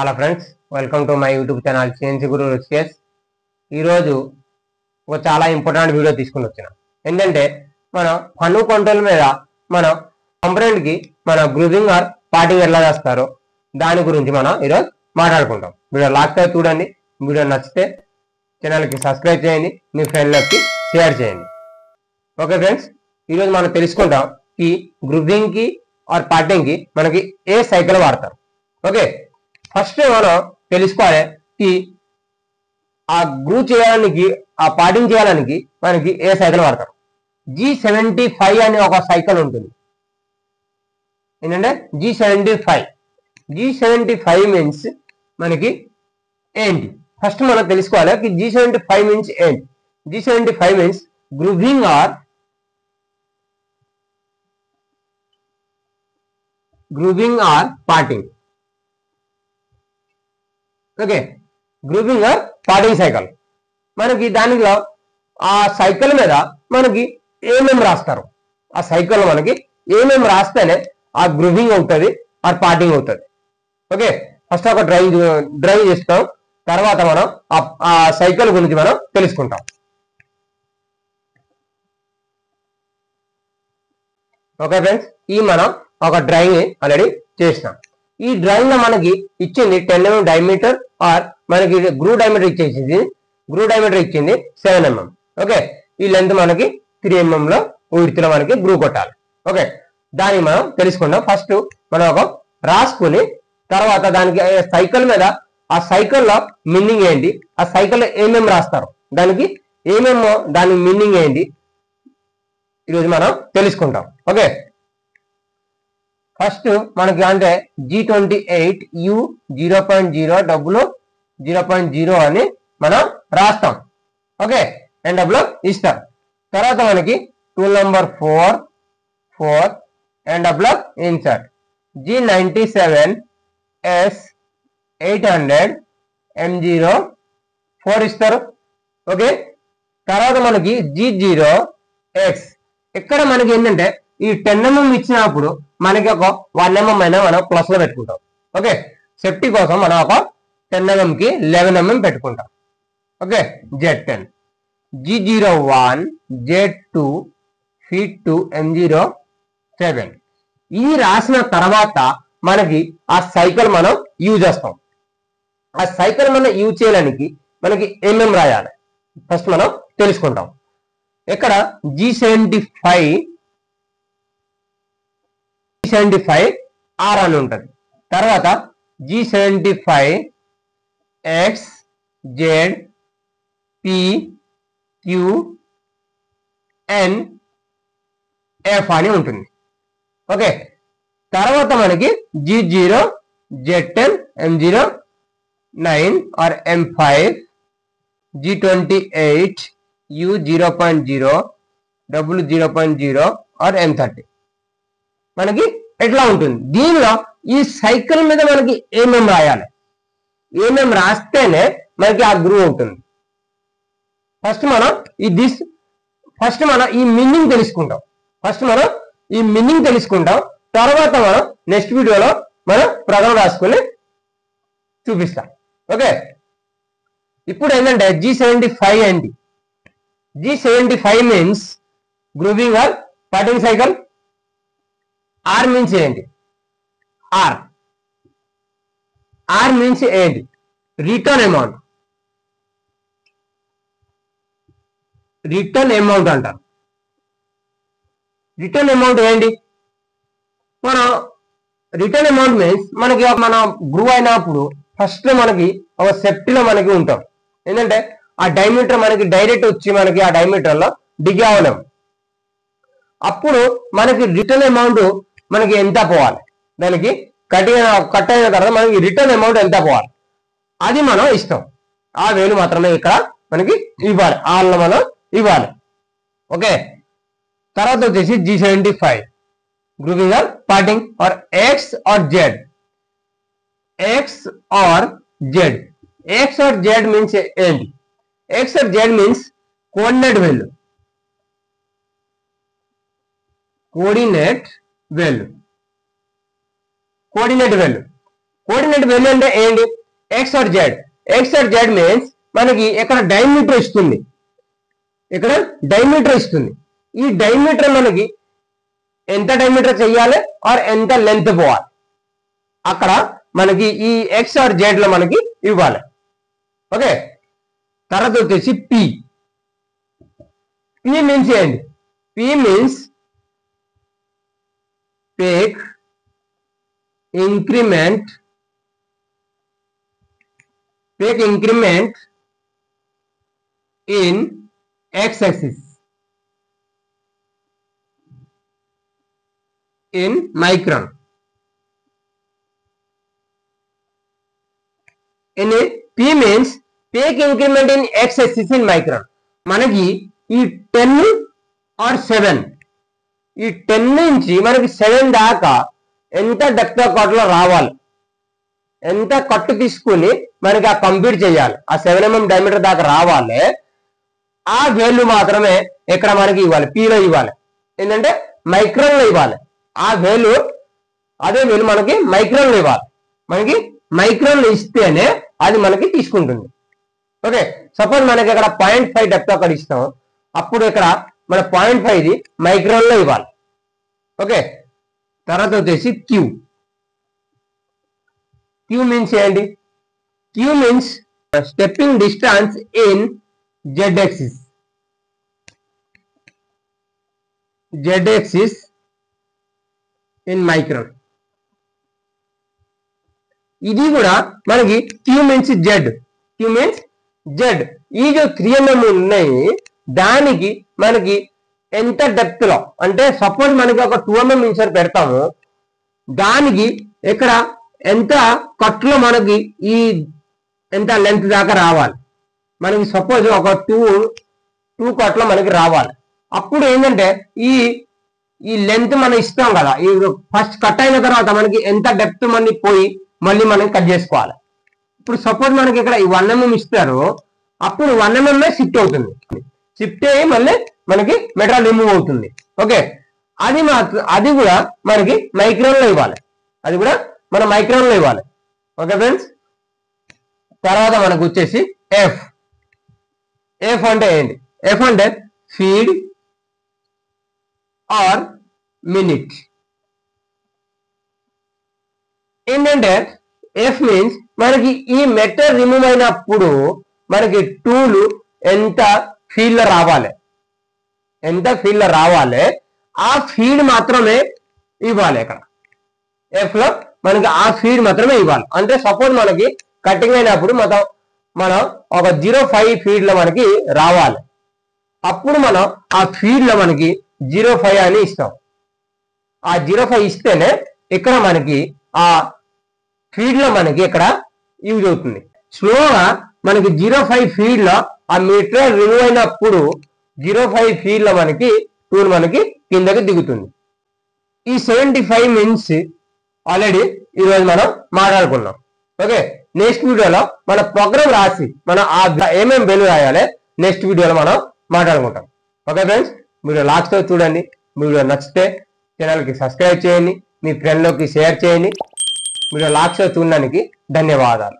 Hello friends, welcome to my YouTube channel CNC Guru Rushikesh. ఈరోజు ఒక చాలా ఇంపార్టెంట్ వీడియో తీసుకుని వచ్చిన ఏంటంటే మన పన్ను కంట్రోల్ మీద మన కంప్లైంట్కి మన గ్రూజింగ్ ఆర్ పార్టింగ్ ఎలా చేస్తారో దాని గురించి మనం ఈరోజు మాట్లాడుకుంటాం. వీడియో లాస్ట్ చూడండి. వీడియో నచ్చితే ఛానల్కి సబ్స్క్రైబ్ చేయండి, మీ ఫ్రెండ్లకి షేర్ చేయండి. ఓకే ఫ్రెండ్స్, ఈరోజు మనం తెలుసుకుంటాం ఈ గ్రూజింగ్కి ఆర్ పార్టింగ్కి మనకి ఏ సైకిల్ వాడతారు. ఓకే, ఫస్ట్ మనం తెలుసుకోవాలి ఈ ఆ గ్రూ చేయడానికి ఆ పార్టింగ్ చేయడానికి మనకి ఏ సైకిల్ వాడతారు. G75 అనే ఒక సైకిల్ ఉంటుంది. ఏంటంటే G75 మీన్స్ మనకి ఏంటి ఫస్ట్ మనం తెలుసుకోవాలి. G75 మీన్స్ ఏంటి. G75 means grooving or parting. Okay, grouping or parting cycle. మనకి దానిలో ఆ సైకిల్ మీద మనకి ఏమేమి రాస్తారు, ఆ సైకిల్ మనకి ఏమేమి రాస్తేనే ఆ గ్రూపింగ్ అవుతుంది ఆర్ పార్టింగ్ అవుతుంది. ఓకే, ఫస్ట్ ఒక డ్రైవ్ చేస్తాం, తర్వాత మనం ఆ సైకిల్ గురించి మనం తెలుసుకుంటాం. ఓకే ఫ్రెండ్స్, ఈ మనం ఒక డ్రైవ్ ఆల్రెడీ చేసినాం. ఈ డ్రాయింగ్ లో మనకి ఇచ్చింది 10 mm డయామీటర్ ఆర్ మనకి గ్రూ డయామీటర్ ఇచ్చింది 7 mm. ఓకే, ఈ లెంత్ మనకి 3 mm లో విడ్త్ లో మనకి గ్రూ కొట్టాలి. ఓకే, దాన్ని మనం తెలుసుకుందాం. ఫస్ట్ మనం ఒక రాసుకుని తర్వాత దానికి సైకిల్ మీద ఆ సైకిల్లో మీనింగ్ ఏంటి, ఆ సైకిల్లో ఏమేమి రాస్తారు, దానికి ఏమేమో దాని మీనింగ్ ఏంటి ఈరోజు మనం తెలుసుకుంటాం. ఓకే, ఫస్ట్ మనకి అంటే G28U 0.0 0.0 అని మనం రాస్తాం. ఓకే, ఎండ్ లో ఇస్తాం. తర్వాత మనకి టూల్ నెంబర్ 4 ఎండ్ లో ఇన్సర్ట్ G97S 800 M04 ఇస్తారు. ఓకే, తర్వాత మనకి G0X ఇక్కడ మనకి ఏంటంటే ఈ 10 mm ఇచ్చినప్పుడు మనకి ఒక 1 mm అయినా మనం ప్లస్ లో పెట్టుకుంటాం. ఓకే, సేఫ్టీ కోసం మనం ఒక 10 mm కి 11 mm పెట్టుకుంటాం. Okay, Z10 G01 Z2 feet 2 M07 ఇది రాసిన తర్వాత మనకి ఆ సైకిల్ మనం యూజ్ చేస్తాం. ఆ సైకిల్ మనం యూజ్ చేయడానికి మనకి ఏమేమి రాయాలి ఫస్ట్ మనం తెలుసుకుంటాం. ఇక్కడ G75 R అని ఉంటుంది. తర్వాత G75 X Z P Q N F అని ఉంటుంది. ఓకే, తర్వాత మనకి G0 Z10 M09 or M5 G28 U 0.0 0.0 or M30 మనకి ఎట్లా ఉంటుంది. దీనిలో ఈ సైకిల్ మీద మనకి ఏమేమి రాయాలి, ఏమేమి రాస్తేనే మనకి ఆ గ్రూ ఉంటుంది. ఫస్ట్ మనం ఈ మీనింగ్ తెలుసుకుంటాం. తర్వాత మనం నెక్స్ట్ వీడియోలో మనం ప్రజలు రాసుకుని చూపిస్తాం. ఓకే, ఇప్పుడు ఏంటంటే G75 ఏంటి. G75 means grooving or parting cycle. R means ఏంటి, ఆర్ మీన్స్ ఏంటి, రిటర్న్ అమౌంట్ అంటారు. రిటర్న్ అమౌంట్ ఏంటి, మనం రిటర్న్ అమౌంట్ మీన్స్ మనకి మన గ్రూ అయినప్పుడు ఫస్ట్ మనకి ఒక సెఫ్టీలో మనకి ఉంటాం. ఏంటంటే ఆ డయామీటర్ మనకి డైరెక్ట్ వచ్చి మనకి ఆ డయామీటర్ లో డిగ్ అవ్వలేం. అప్పుడు మనకి రిటర్న్ అమౌంట్ మనకి ఎంత పోవాలి, దానికి కట్ అయిన తర్వాత మనకి రిటర్న్ అమౌంట్ ఎంత పోవాలి అది మనం ఇస్తాం. ఆ వేలు మాత్రమే ఇక్కడ మనకి ఇవ్వాలి, ఆల్లో మనం ఇవ్వాలి. ఓకే, తర్వాత వచ్చేసి G75 grooving or parting or X or Z means ఏంటి. X or Z means coordinate value. Coordinate coordinate value అంటే ఏంటి? X or Z. X or Z means మనకి ఇక్కడ డయామీటర్ ఇస్తుంది, ఇక్కడ డయామీటర్ ఇస్తుంది. ఈ డయామీటర్ మనకి ఎంత డయామీటర్ చెయ్యాలి ఆర్ ఎంత లెంత్ పోవాలి అక్కడ మనకి ఈ ఎక్స్ ఆర్ జెడ్ లో మనకి ఇవ్వాలి. ఓకే, తర్వాత వచ్చేసి పి. పి మీన్స్ ఏంటి? P means peck increment in x-axis in micron. In P means peak increment in x-axis in micron. మనకి ఈ 10 or 7, ఈ 10 నుంచి మనకి 7 దాకా ఎంత డెప్త్ ఆఫ్ కట్ లో రావాలి, ఎంత కట్టు తీసుకుని మనకి ఆ కంప్లీట్ చేయాలి, ఆ 7 mm డయామీటర్ దాకా రావాలి. ఆ వాల్యూ మాత్రమే ఇక్కడ మనకి ఇవ్వాలి, పీలో ఇవ్వాలి. ఏంటంటే మైక్రాన్ లో ఇవ్వాలి. ఆ వాల్యూ అదే వాల్యూ మనకి మైక్రాన్ లో ఇవ్వాలి. మనకి మైక్రాన్ లో ఇస్తేనే అది మనకి తీసుకుంటుంది. ఓకే, సపోజ్ మనకి ఇక్కడ 0.5 డెప్త్ అక్కడ ఇస్తాం, అప్పుడు ఇక్కడ మన 0.5 ఇది మైక్రాన్ లో ఇవ్వాలి. ఓకే, తర్వాత వచ్చేసి క్యూ. క్యూ మీన్స్ ఏంటి? Queue means stepping distance in z-axis. z-axis in micron. ఇది కూడా మనకి queue means Z. Queue means Z. ఈ जो 3 mm ఉన్నాయి దానికి మనకి ఎంత డెప్త్ లో అంటే సపోజ్ మనకి ఒక 2 mm ఇన్సర్ పెడతాము, దానికి ఇక్కడ ఎంత కట్లో మనకి ఈ ఎంత లెంత్ దాకా రావాలి. మనకి సపోజ్ ఒక 2 కట్లో మనకి రావాలి. అప్పుడు ఏంటంటే ఈ లెంత్ మనం ఇస్తాం కదా, ఈ ఫస్ట్ కట్ అయిన తర్వాత మనకి ఎంత డెప్త్ మళ్ళీ పోయి మళ్ళీ మనం కట్ చేసుకోవాలి. ఇప్పుడు సపోజ్ మనకి ఇక్కడ ఈ 1 mm ఇస్తారు, అప్పుడు 1 mm షిఫ్ట్ అవుతుంది. షిఫ్ట్ అయ్యి మళ్ళీ మనకి మెటీరియల్ రిమూవ్ అవుతుంది. ఓకే, అది కూడా మనకి మైక్రాన్ లో ఇవ్వాలి. అది కూడా మన మైక్రాన్ లో ఇవ్వాలి. ఓకే ఫ్రెండ్స్, తర్వాత మనకు వచ్చేసి ఎఫ్. ఎఫ్ అంటే ఏంటి? ఎఫ్ అంటే ఫీడ్ ఆర్ మినిట్. ఏంటంటే ఎఫ్ మీన్స్ మనకి ఈ మెటల్ రిమూవ్ అయినప్పుడు మనకి టూల్ ఎంత ఫీల్డ్ లో రావాలి, ఎంత ఫీల్డ్ లో రావాలి ఆ ఫీడ్ మాత్రమే ఇవ్వాలి. ఇక్కడ ఎఫ్ లో మనకి ఆ ఫీడ్ మాత్రమే ఇవ్వాలి. అంటే సపోజ్ మనకి కటింగ్ అయినప్పుడు మనం ఒక 0.5 ఫీడ్ లో మనకి రావాలి, అప్పుడు మనం ఆ ఫీడ్ లో మనకి 0.5 అని ఇస్తాం. ఆ 0.5 ఇస్తేనే ఇక్కడ మనకి ఆ ఫీడ్ లో మనకి ఇక్కడ యూజ్ అవుతుంది. స్లోగా మనకి 0.5 ఫీడ్ లో ఆ మెటీరియల్ రిమూవ్ అయినప్పుడు 0.5 ఫీడ్ లో మనకి టూల్ మనకి కిందకి దిగుతుంది. ఈ 75 మినిట్స్ ఆల్రెడీ ఈరోజు మనం మాట్లాడుకున్నాం. ఓకే, నెక్స్ట్ వీడియోలో మన ప్రోగ్రామ్ రాసి మనం ఆ ఏమేమి వాల్యూ రాయాలి నెక్స్ట్ వీడియోలో మనం మాట్లాడుకుంటాం. ఓకే ఫ్రెండ్స్, వీడియో లాస్ట్ చూడండి. వీడియో నచ్చితే ఛానల్కి సబ్స్క్రైబ్ చేయండి, మీ ఫ్రెండ్లోకి షేర్ చేయండి. వీడియో లాస్ట్ చూడడానికి ధన్యవాదాలు.